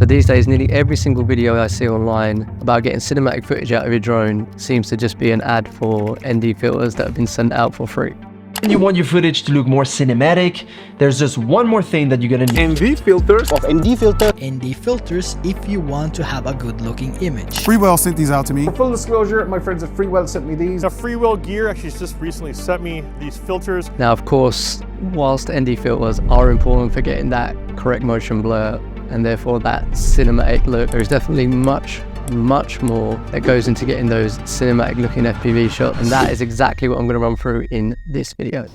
But these days, nearly every single video I see online about getting cinematic footage out of your drone seems to just be an ad for ND filters that have been sent out for free. And you want your footage to look more cinematic, there's just one more thing that you're gonna need. ND filters. ND filters if you want to have a good looking image. Freewell sent these out to me. For full disclosure, my friends at Freewell sent me these. FPV Gear actually just recently sent me these filters. Now, of course, whilst ND filters are important for getting that correct motion blur and therefore that cinematic look, there's definitely much more that goes into getting those cinematic looking FPV shots, and that is exactly what I'm going to run through in this video.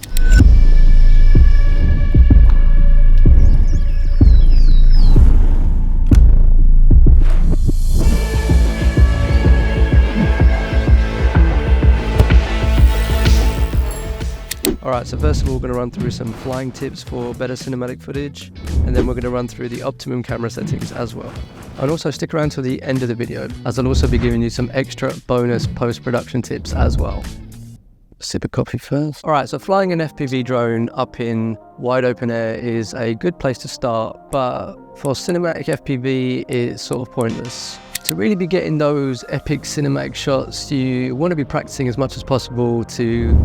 Alright, so first of all, we're going to run through some flying tips for better cinematic footage, and then we're going to run through the optimum camera settings as well. And also stick around till the end of the video, as I'll also be giving you some extra bonus post-production tips as well. Sip of coffee first. Alright, so flying an FPV drone up in wide open air is a good place to start, but for cinematic FPV, it's sort of pointless. To really be getting those epic cinematic shots, you want to be practicing as much as possible to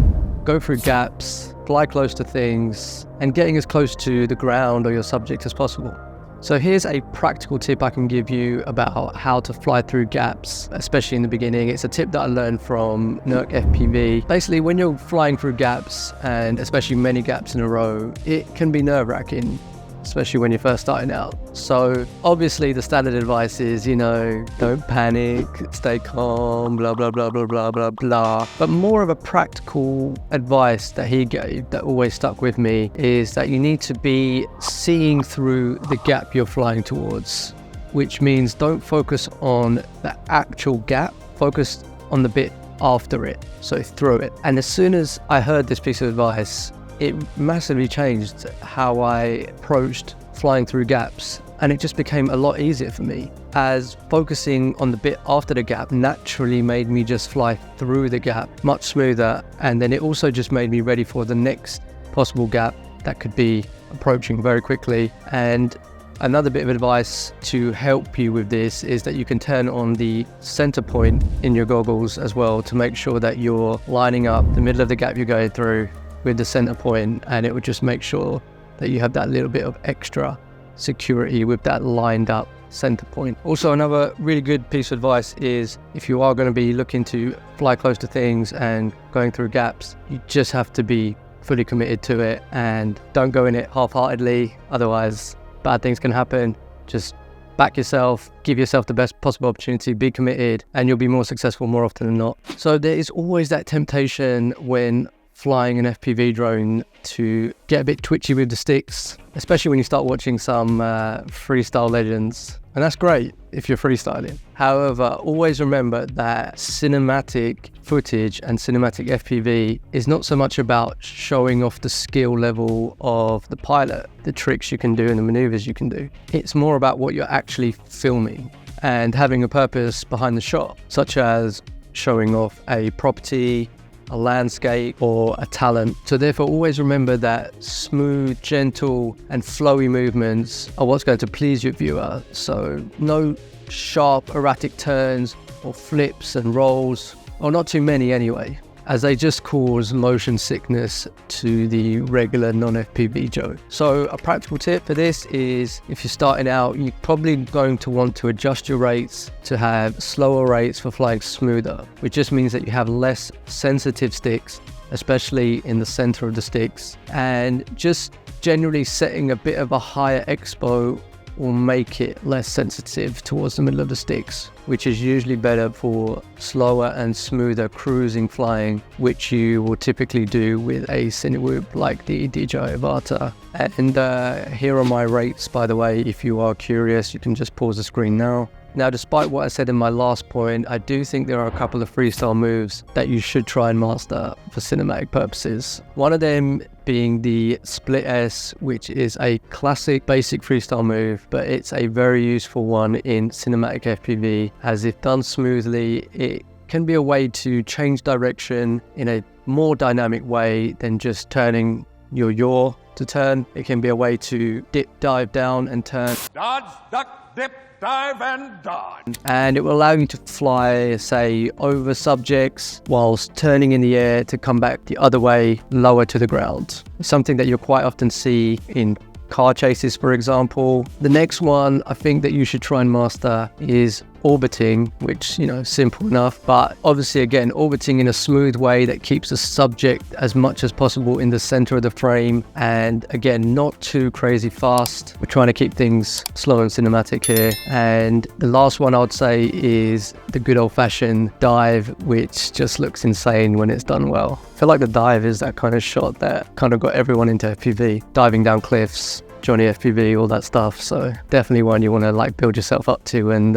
go through gaps, fly close to things, and getting as close to the ground or your subject as possible. So here's a practical tip I can give you about how to fly through gaps, especially in the beginning. It's a tip that I learned from Nerk FPV. Basically, when you're flying through gaps, and especially many gaps in a row, it can be nerve-wracking, especially when you're first starting out. So obviously the standard advice is, don't panic, stay calm, blah, blah, blah, blah, blah, blah, blah. But more of a practical advice that he gave that always stuck with me is that you need to be seeing through the gap you're flying towards, which means don't focus on the actual gap, focus on the bit after it, so through it. And as soon as I heard this piece of advice, it massively changed how I approached flying through gaps, and it just became a lot easier for me, as focusing on the bit after the gap naturally made me just fly through the gap much smoother, and then it also just made me ready for the next possible gap that could be approaching very quickly. And another bit of advice to help you with this is that you can turn on the center point in your goggles as well to make sure that you're lining up the middle of the gap you're going through with the center point, and it would just make sure that you have that little bit of extra security with that lined up center point. Also, another really good piece of advice is if you are going to be looking to fly close to things and going through gaps, you just have to be fully committed to it and don't go in it half-heartedly, otherwise bad things can happen. Just back yourself, give yourself the best possible opportunity, be committed, and you'll be more successful more often than not. So there is always that temptation when flying an FPV drone to get a bit twitchy with the sticks, especially when you start watching some freestyle legends. And that's great if you're freestyling. However, always remember that cinematic footage and cinematic FPV is not so much about showing off the skill level of the pilot, the tricks you can do and the maneuvers you can do. It's more about what you're actually filming and having a purpose behind the shot, such as showing off a property, a landscape, or a talent. So therefore, always remember that smooth, gentle, and flowy movements are what's going to please your viewer. So no sharp, erratic turns or flips and rolls, or not too many anyway, as they just cause motion sickness to the regular non-FPV Joe. So a practical tip for this is, if you're starting out, you're probably going to want to adjust your rates to have slower rates for flying smoother, which just means that you have less sensitive sticks, especially in the center of the sticks, and just generally setting a bit of a higher expo will make it less sensitive towards the middle of the sticks, which is usually better for slower and smoother cruising flying, which you will typically do with a Cinewhoop like the DJI Avata. And here are my rates, by the way. If you are curious, you can just pause the screen now. Now, despite what I said in my last point, I do think there are a couple of freestyle moves that you should try and master for cinematic purposes. One of them being the Split S, which is a classic basic freestyle move, but it's a very useful one in cinematic FPV, as if done smoothly, it can be a way to change direction in a more dynamic way than just turning your yaw to turn. It can be a way to dip, dive down and turn. Dodge, duck, dip, dive, and dodge. And it will allow you to fly, say, over subjects whilst turning in the air to come back the other way, lower to the ground. It's something that you'll quite often see in car chases, for example. The next one I think that you should try and master is orbiting, which, you know, simple enough, but obviously again, orbiting in a smooth way that keeps the subject as much as possible in the center of the frame, and again, not too crazy fast. We're trying to keep things slow and cinematic here. And the last one I would say is the good old-fashioned dive, which just looks insane when it's done well. I feel like the dive is that kind of shot that kind of got everyone into FPV, diving down cliffs, Johnny FPV, all that stuff. So definitely one you want to like build yourself up to and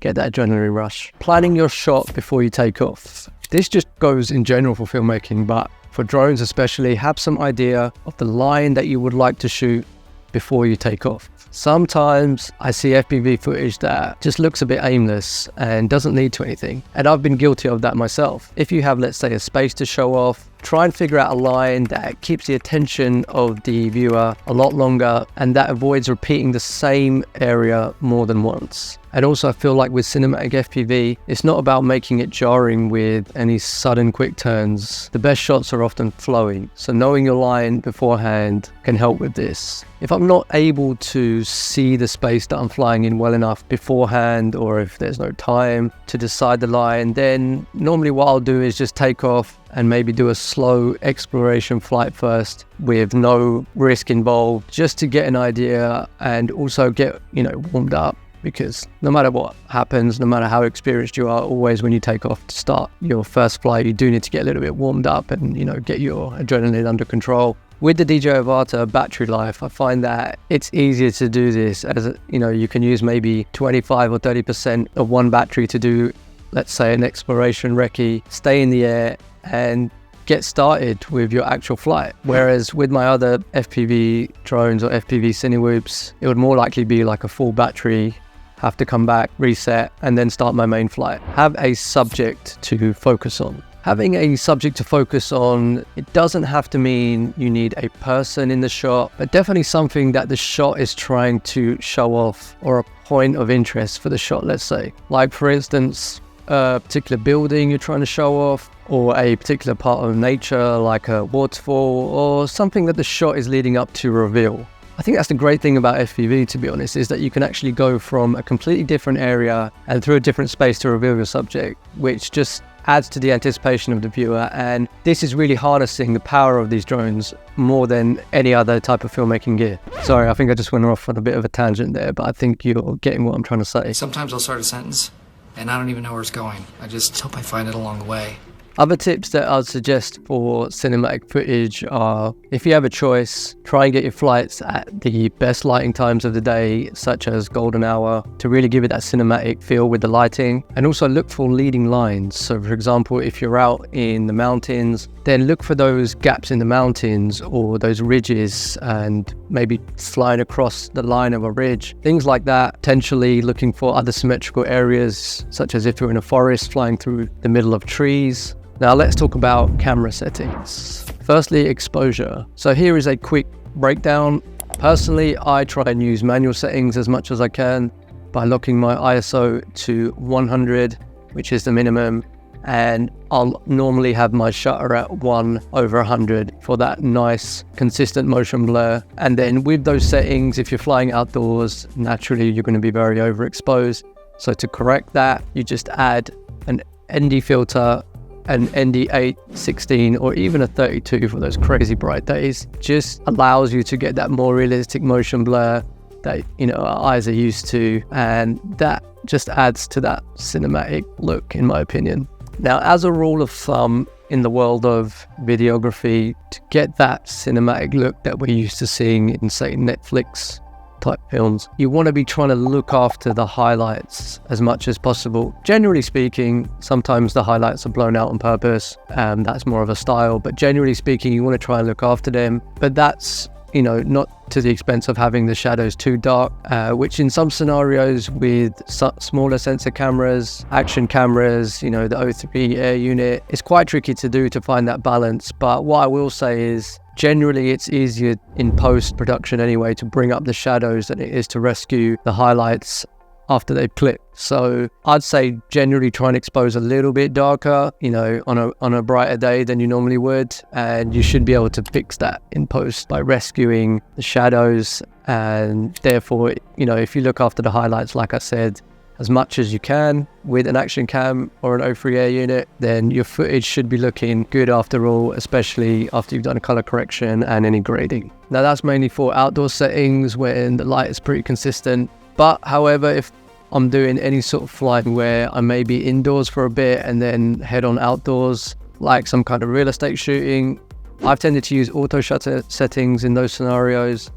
get that adrenaline rush. Planning your shot before you take off. This just goes in general for filmmaking, but for drones especially, have some idea of the line that you would like to shoot before you take off. Sometimes I see FPV footage that just looks a bit aimless and doesn't lead to anything. And I've been guilty of that myself. If you have, let's say, a space to show off, try and figure out a line that keeps the attention of the viewer a lot longer and that avoids repeating the same area more than once. And also I feel like with cinematic FPV, it's not about making it jarring with any sudden quick turns. The best shots are often flowing, so knowing your line beforehand can help with this. If I'm not able to see the space that I'm flying in well enough beforehand, or if there's no time to decide the line, then normally what I'll do is just take off and maybe do a slow exploration flight first with no risk involved, just to get an idea and also get, you know, warmed up. Because no matter what happens, no matter how experienced you are, always when you take off to start your first flight, you do need to get a little bit warmed up and, you know, get your adrenaline under control. With the DJI Avata battery life, I find that it's easier to do this, as, you know, you can use maybe 25 or 30% of one battery to do, let's say, an exploration recce, stay in the air and get started with your actual flight. Whereas with my other FPV drones or FPV Cinewhoops, it would more likely be like a full battery, have to come back, reset, and then start my main flight. Have a subject to focus on. Having a subject to focus on, it doesn't have to mean you need a person in the shot, but definitely something that the shot is trying to show off, or a point of interest for the shot, let's say. Like for instance, a particular building you're trying to show off, or a particular part of nature like a waterfall, or something that the shot is leading up to reveal. I think that's the great thing about FPV, to be honest, is that you can actually go from a completely different area and through a different space to reveal your subject, which just adds to the anticipation of the viewer. And this is really harnessing the power of these drones more than any other type of filmmaking gear. Sorry, I think I just went off on a bit of a tangent there, but I think you're getting what I'm trying to say. Sometimes I'll start a sentence and I don't even know where it's going. I just hope I find it along the way. Other tips that I'd suggest for cinematic footage are, if you have a choice, try and get your flights at the best lighting times of the day, such as golden hour, to really give it that cinematic feel with the lighting. And also look for leading lines. So for example, if you're out in the mountains, then look for those gaps in the mountains or those ridges and maybe flying across the line of a ridge. Things like that. Potentially looking for other symmetrical areas, such as if you're in a forest, flying through the middle of trees. Now let's talk about camera settings. Firstly, exposure. So here is a quick breakdown. Personally, I try and use manual settings as much as I can by locking my ISO to 100, which is the minimum. And I'll normally have my shutter at 1/100 for that nice consistent motion blur. And then with those settings, if you're flying outdoors, naturally you're going to be very overexposed. So to correct that, you just add an ND filter, an ND816 or even a 32 for those crazy bright days. Just allows you to get that more realistic motion blur that, you know, our eyes are used to, and that just adds to that cinematic look, in my opinion. Now, as a rule of thumb in the world of videography, to get that cinematic look that we're used to seeing in, say, Netflix type films, you want to be trying to look after the highlights as much as possible. Generally speaking, sometimes the highlights are blown out on purpose, that's more of a style, but generally speaking, you want to try and look after them. But that's you know, not to the expense of having the shadows too dark, which in some scenarios with smaller sensor cameras, action cameras, you know, the O3 air unit, it's quite tricky to do, to find that balance. But what I will say is, generally it's easier in post-production anyway to bring up the shadows than it is to rescue the highlights after they've clipped. So I'd say generally try and expose a little bit darker, you know, on a brighter day than you normally would, and you should be able to fix that in post by rescuing the shadows. And therefore, you know, if you look after the highlights, like I said, as much as you can with an action cam or an O3 air unit, then your footage should be looking good after all, especially after you've done a color correction and any grading. Now that's mainly for outdoor settings when the light is pretty consistent. But however, if I'm doing any sort of flying where I may be indoors for a bit and then head on outdoors, like some kind of real estate shooting, I've tended to use auto shutter settings in those scenarios,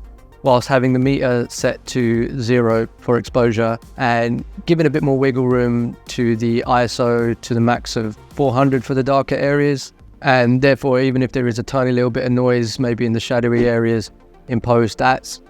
whilst having the meter set to 0 for exposure and giving a bit more wiggle room to the ISO to the max of 400 for the darker areas. And therefore, even if there is a tiny little bit of noise, maybe in the shadowy areas in post, that's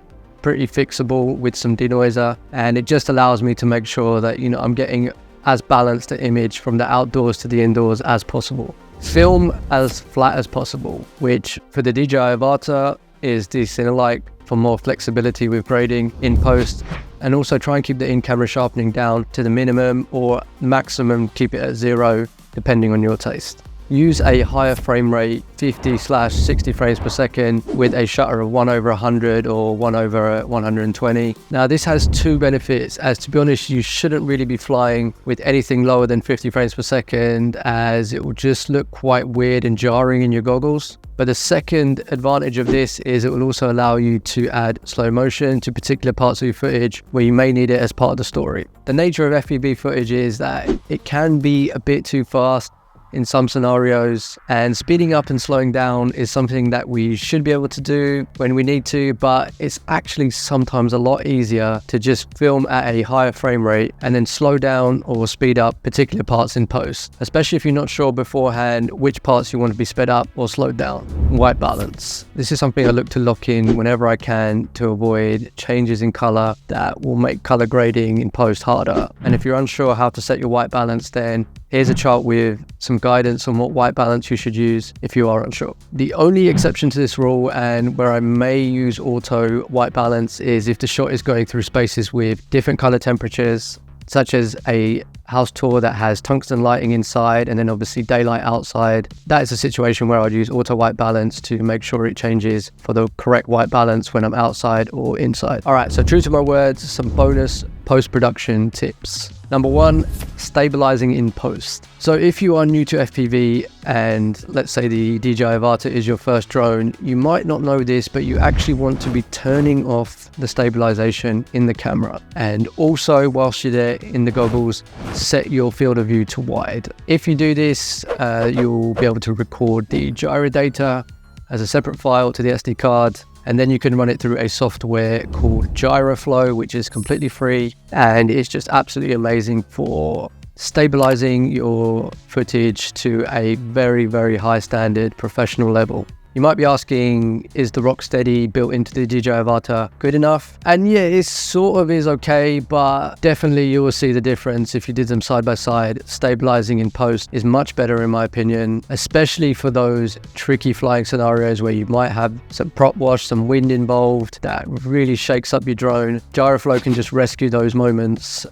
pretty fixable with some denoiser, and it just allows me to make sure that, you know, I'm getting as balanced an image from the outdoors to the indoors as possible. Film as flat as possible, which for the DJI Avata is decent-alike for more flexibility with grading in post, and also try and keep the in-camera sharpening down to the minimum, or maximum keep it at 0 depending on your taste. Use a higher frame rate, 50/60 frames per second, with a shutter of 1/100 or 1/120. Now this has two benefits, as to be honest, you shouldn't really be flying with anything lower than 50 frames per second, as it will just look quite weird and jarring in your goggles. But the second advantage of this is it will also allow you to add slow motion to particular parts of your footage where you may need it as part of the story. The nature of FPV footage is that it can be a bit too fast in some scenarios, and speeding up and slowing down is something that we should be able to do when we need to, but it's actually sometimes a lot easier to just film at a higher frame rate and then slow down or speed up particular parts in post, especially if you're not sure beforehand which parts you want to be sped up or slowed down. White balance. This is something I look to lock in whenever I can to avoid changes in color that will make color grading in post harder. And if you're unsure how to set your white balance, then here's a chart with some guidance on what white balance you should use if you are unsure. The only exception to this rule, and where I may use auto white balance, is if the shot is going through spaces with different color temperatures, such as a house tour that has tungsten lighting inside and then obviously daylight outside. That is a situation where I'd use auto white balance to make sure it changes for the correct white balance when I'm outside or inside. All right, so true to my words, some bonus post-production tips. Number 1, stabilizing in post. So if you are new to FPV and let's say the DJI Avata is your first drone, you might not know this, but you actually want to be turning off the stabilization in the camera. And also, whilst you're there in the goggles, set your field of view to wide. If you do this, you'll be able to record the gyro data as a separate file to the SD card, and then you can run it through a software called GyroFlow, which is completely free, and it's just absolutely amazing for stabilizing your footage to a very, very high standard professional level. You might be asking, is the Rocksteady built into the DJI Avata good enough? And yeah, it sort of is okay, but definitely you will see the difference if you did them side by side. Stabilizing in post is much better in my opinion, especially for those tricky flying scenarios where you might have some prop wash, some wind involved that really shakes up your drone. GyroFlow can just rescue those moments,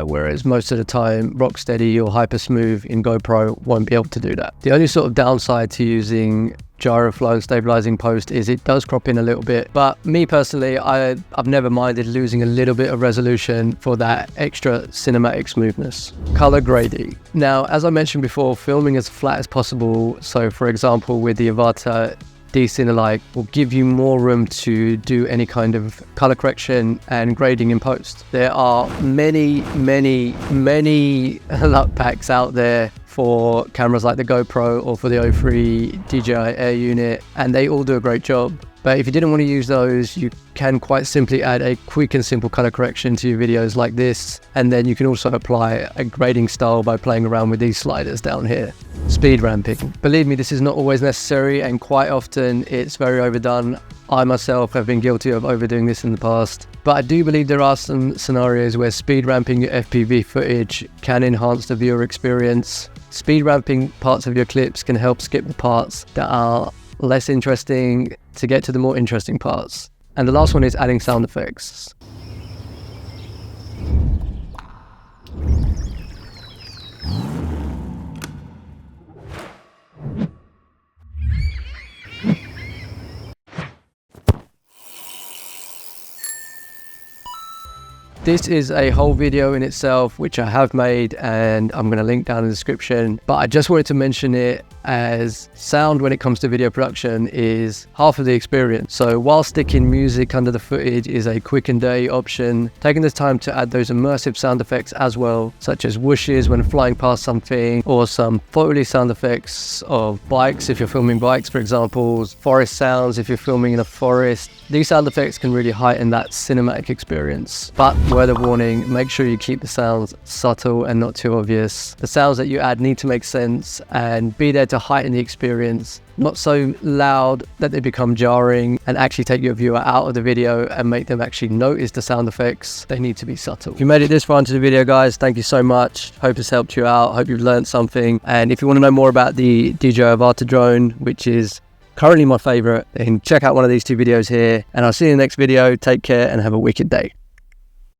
whereas most of the time Rocksteady or Hypersmooth in GoPro won't be able to do that. The only sort of downside to using GyroFlow and stabilizing post is it does crop in a little bit, but me personally, I've never minded losing a little bit of resolution for that extra cinematic smoothness. Color grading. Now, as I mentioned before, filming as flat as possible. So for example, with the Avata, desync-alike will give you more room to do any kind of color correction and grading in post. There are many LUT packs out there for cameras like the GoPro or for the O3 DJI Air unit, and they all do a great job. But if you didn't want to use those, you can quite simply add a quick and simple color correction to your videos like this, and then you can also apply a grading style by playing around with these sliders down here. Speed ramping. Believe me, this is not always necessary, and quite often it's very overdone. I myself have been guilty of overdoing this in the past, but I do believe there are some scenarios where speed ramping your FPV footage can enhance the viewer experience. Speed ramping parts of your clips can help skip the parts that are less interesting to get to the more interesting parts. And the last one is adding sound effects. This is a whole video in itself, which I have made and I'm going to link down in the description, but I just wanted to mention it as sound when it comes to video production is half of the experience. So while sticking music under the footage is a quick and dirty option, taking the time to add those immersive sound effects as well, such as whooshes when flying past something, or some Foley sound effects of bikes if you're filming bikes, for example, forest sounds if you're filming in a forest. These sound effects can really heighten that cinematic experience. But word of warning, make sure you keep the sounds subtle and not too obvious. The sounds that you add need to make sense and be there to heighten the experience, not so loud that they become jarring and actually take your viewer out of the video and make them actually notice the sound effects. They need to be subtle. If you made it this far into the video, guys, thank you so much. Hope it's helped you out. Hope you've learned something. And if you want to know more about the DJI Avata drone, which is currently my favorite, then check out one of these two videos here, and I'll see you in the next video. Take care and have a wicked day.